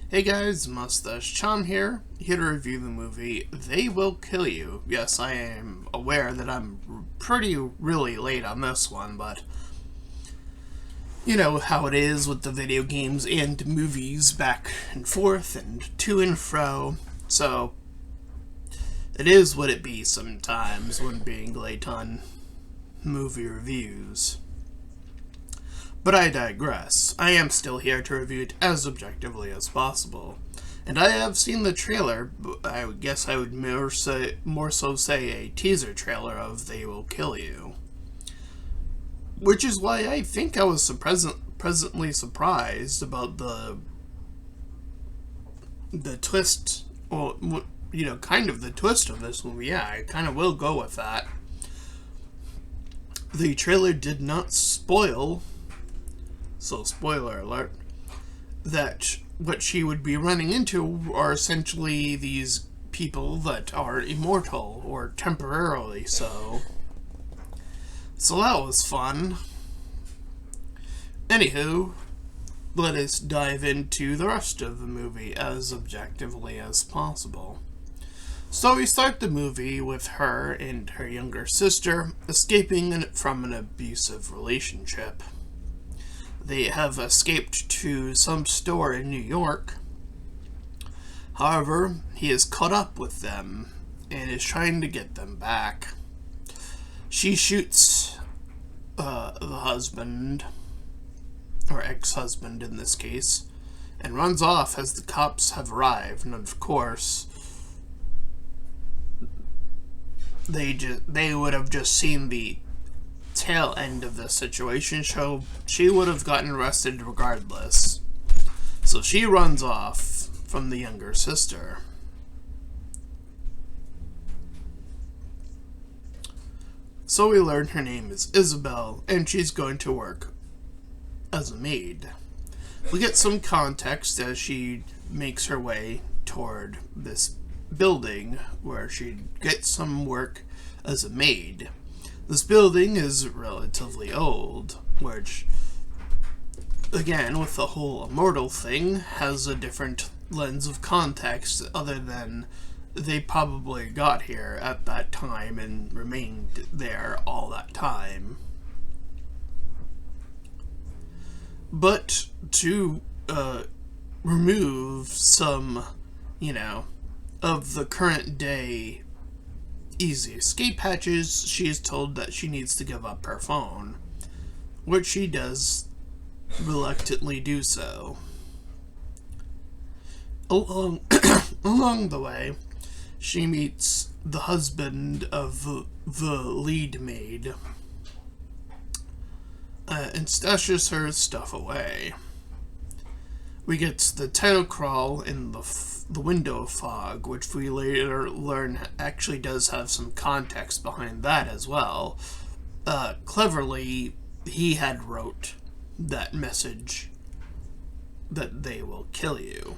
Hey guys, Mustached here to review the movie They Will Kill You. Yes, I am aware that I'm really late on this one, but you know how it is with the video games and movies back and forth and to and fro. So, it is what it be sometimes when being late on movie reviews. But I digress. I am still here to review it as objectively as possible. And I have seen the trailer, I guess I would more so say a teaser trailer of They Will Kill You. Which is why I think I was presently surprised about the twist, or, kind of the twist of this movie. Yeah, I kind of will go with that. The trailer did not spoil, so spoiler alert, that what she would be running into are essentially these people that are immortal, or temporarily so. So that was fun. Anywho, let us dive into the rest of the movie as objectively as possible. So we start the movie with her and her younger sister escaping from an abusive relationship. They have escaped to some store in New York. However, he is caught up with them and is trying to get them back. She shoots the husband, or ex-husband in this case, and runs off as the cops have arrived. And of course, they would have just seen the tail end of the situation, so she would have gotten arrested regardless. So she runs off from the younger sister. So we learn her name is Isabel, and she's going to work as a maid. We get some context as she makes her way toward this building where she gets some work as a maid. This building is relatively old, which, again, with the whole immortal thing, has a different lens of context other than they probably got here at that time and remained there all that time. But to remove some, of the current day easy escape hatches, she is told that she needs to give up her phone, which she does reluctantly do so. Along the way, she meets the husband of the lead maid and stashes her stuff away. We get the title crawl in the window fog, which we later learn actually does have some context behind that as well. Cleverly, he had wrote that message that they will kill you.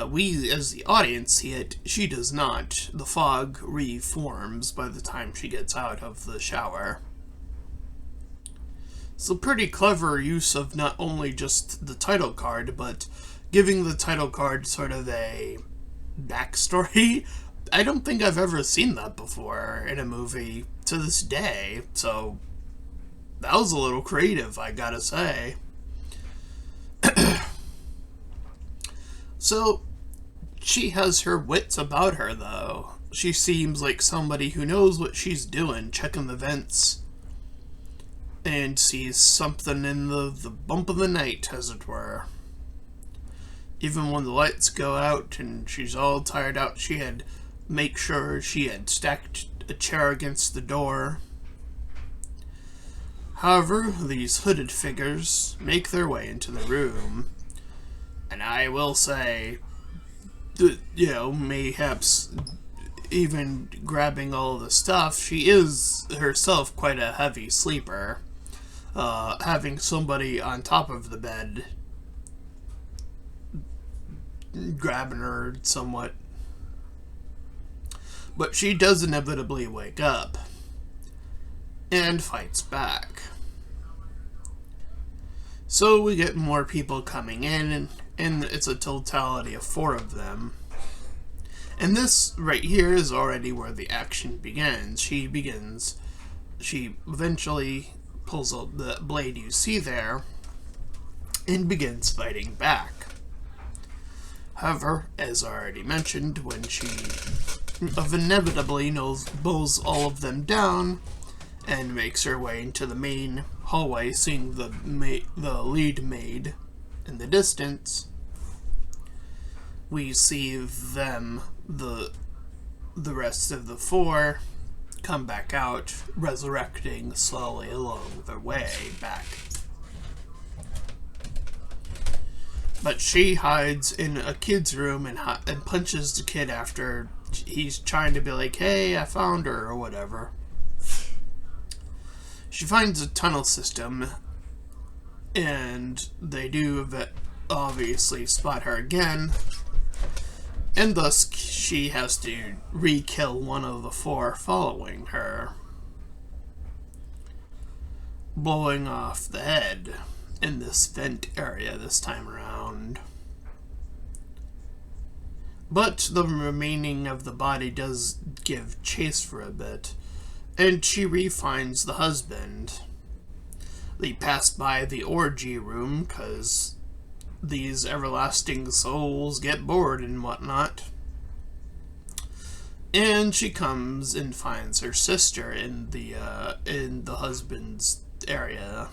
We, as the audience, see it. She does not. The fog reforms by the time she gets out of the shower. So pretty clever use of not only just the title card, but giving the title card sort of a backstory. I don't think I've ever seen that before in a movie to this day, so that was a little creative, I gotta say. So, she has her wits about her, though. She seems like somebody who knows what she's doing, checking the vents, and sees something in the bump of the night, as it were. Even when the lights go out and she's all tired out, she had make sure she had stacked a chair against the door. However, these hooded figures make their way into the room, and I will say, mayhaps even grabbing all the stuff, she is herself quite a heavy sleeper. Having somebody on top of the bed grabbing her somewhat. But she does inevitably wake up and fights back. So we get more people coming in, and it's a totality of 4 of them. And this right here is already where the action begins. She eventually pulls out the blade you see there and begins fighting back. However, as already mentioned, when she inevitably mows all of them down and makes her way into the main hallway, seeing the lead maid in the distance, we see them, the rest of the 4, come back out, resurrecting slowly along their way back. But she hides in a kid's room and punches the kid after he's trying to be like, hey, I found her, or whatever. She finds a tunnel system, and they do obviously spot her again, and thus she has to re-kill one of the 4 following her, blowing off the head in this vent area this time around. But the remaining of the body does give chase for a bit, and she re-finds the husband. They pass by the orgy room, because these everlasting souls get bored and whatnot. And she comes and finds her sister in the husband's area.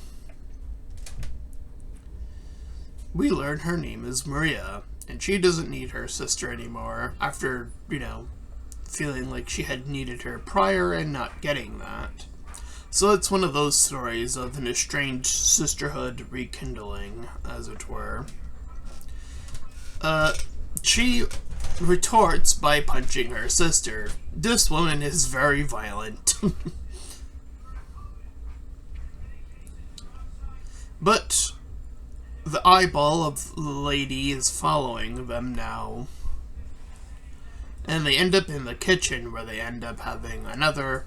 We learn her name is Maria, and she doesn't need her sister anymore after, feeling like she had needed her prior and not getting that. So it's one of those stories of an estranged sisterhood rekindling, as it were. She retorts by punching her sister. This woman is very violent. But the eyeball of the lady is following them now. And they end up in the kitchen, where they end up having another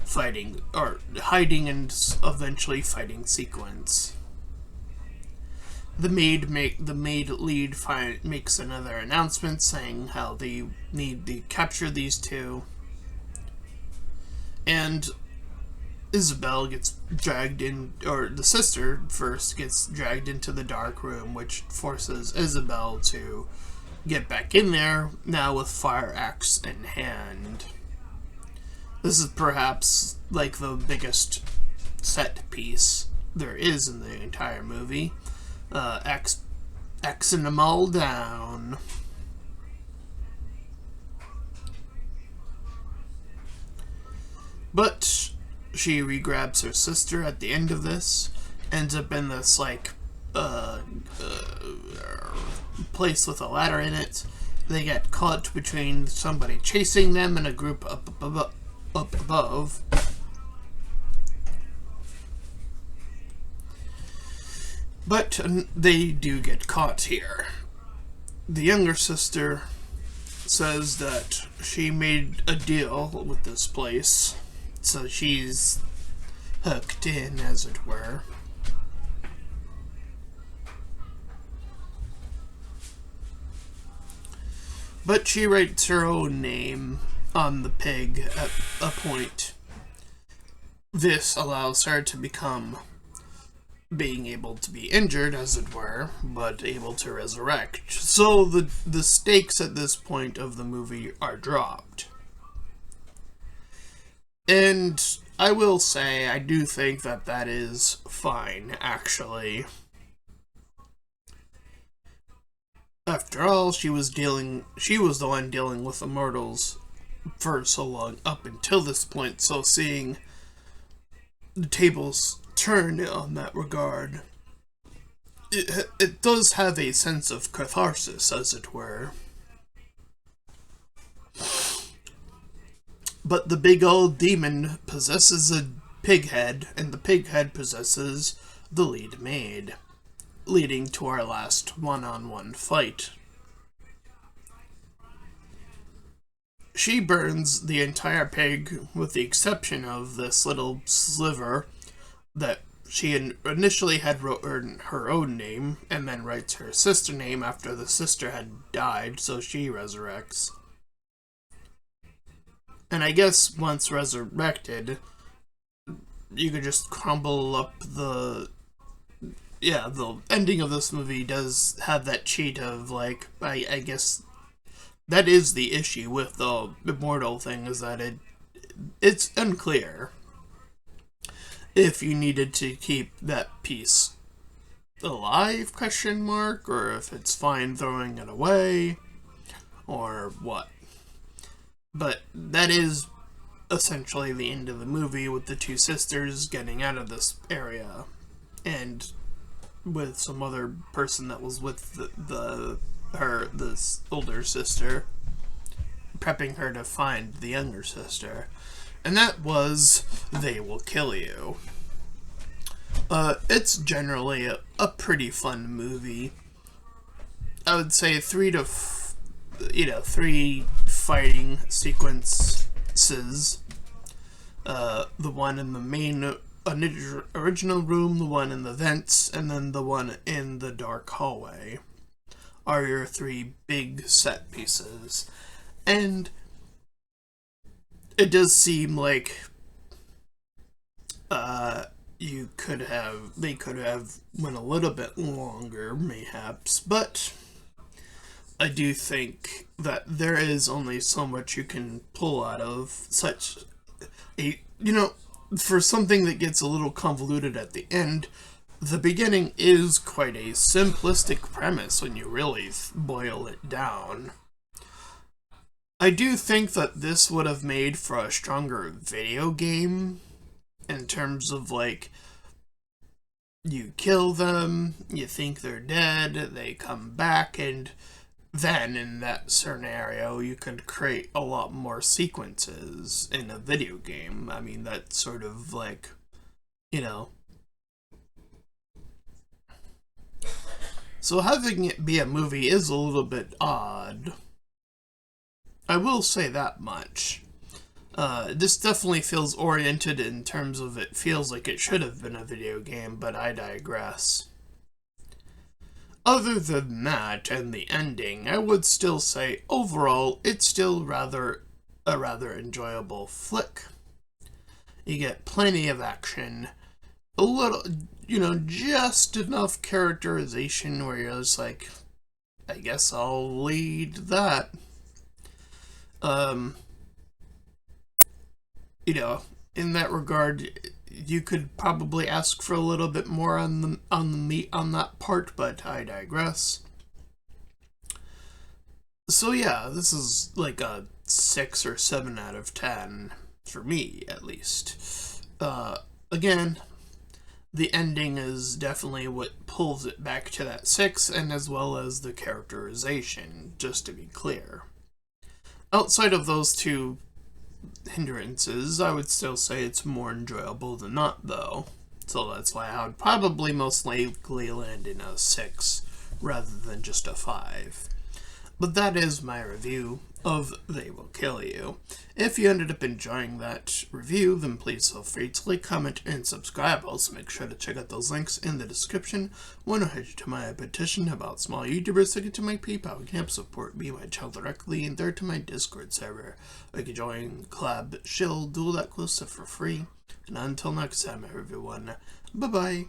fighting, or hiding and eventually fighting sequence. The maid lead makes another announcement saying how they need to capture these 2. And Isabel gets dragged in, or the sister first gets dragged into the dark room, which forces Isabel to get back in there, now with fire axe in hand. This is perhaps like the biggest set piece there is in the entire movie. Axing them all down. But she regrabs her sister at the end of this, ends up in this place with a ladder in it. They get caught between somebody chasing them and a group up above. But they do get caught here. The younger sister says that she made a deal with this place, so she's hooked in, as it were. But she writes her own name on the pig at a point. This allows her to become being able to be injured, as it were, but able to resurrect. So the stakes at this point of the movie are dropped. And I will say, I do think that is fine, actually. After all, she was the one dealing with immortals for so long up until this point, so seeing the tables turn on that regard, it does have a sense of catharsis, as it were. But the big old demon possesses a pig head, and the pig head possesses the lead maid, leading to our last one-on-one fight. She burns the entire pig, with the exception of this little sliver that she initially had written her own name, and then writes her sister name after the sister had died, so she resurrects. And I guess once resurrected, you could just crumble up the... Yeah, the ending of this movie does have that cheat of, like, I guess that is the issue with the immortal thing, is that it's unclear if you needed to keep that piece alive, question mark, or if it's fine throwing it away, or what. But that is essentially the end of the movie, with the two sisters getting out of this area, and with some other person that was with this older sister, prepping her to find the younger sister. And that was They Will Kill You. It's generally a pretty fun movie. I would say 3 fighting sequences. The one in the main original room, the one in the vents, and then the one in the dark hallway are your 3 big set pieces. And it does seem like they could have went a little bit longer, mayhaps, but I do think that there is only so much you can pull out of such a, for something that gets a little convoluted at the end. The beginning is quite a simplistic premise when you really boil it down. I do think that this would have made for a stronger video game, in terms of, like, you kill them, you think they're dead, they come back, and then in that scenario you could create a lot more sequences in a video game. I mean, that's sort of like, So having it be a movie is a little bit odd. I will say that much. This definitely feels oriented in terms of it feels like it should have been a video game, but I digress. Other than that and the ending, I would still say overall it's still a rather enjoyable flick. You get plenty of action, a little, just enough characterization where you're just like, I guess I'll lead that. In that regard, you could probably ask for a little bit more on the meat on that part, but I digress. So yeah, this is like a 6 or 7 out of 10 for me, at least. Again, the ending is definitely what pulls it back to that 6, and as well as the characterization, just to be clear. Outside of those 2 hindrances, I would still say it's more enjoyable than not, though. So that's why I would probably most likely land in a 6 rather than just a 5. But that is my review of They Will Kill You. If you ended up enjoying that review, then please feel free to like, comment, and subscribe. Also, make sure to check out those links in the description. Want to head to my petition about small YouTubers to get to my PayPal. You can help support me, my channel directly, and there to my Discord server. You can join, collab, shill, do all that cool stuff for free. And until next time, everyone, bye-bye.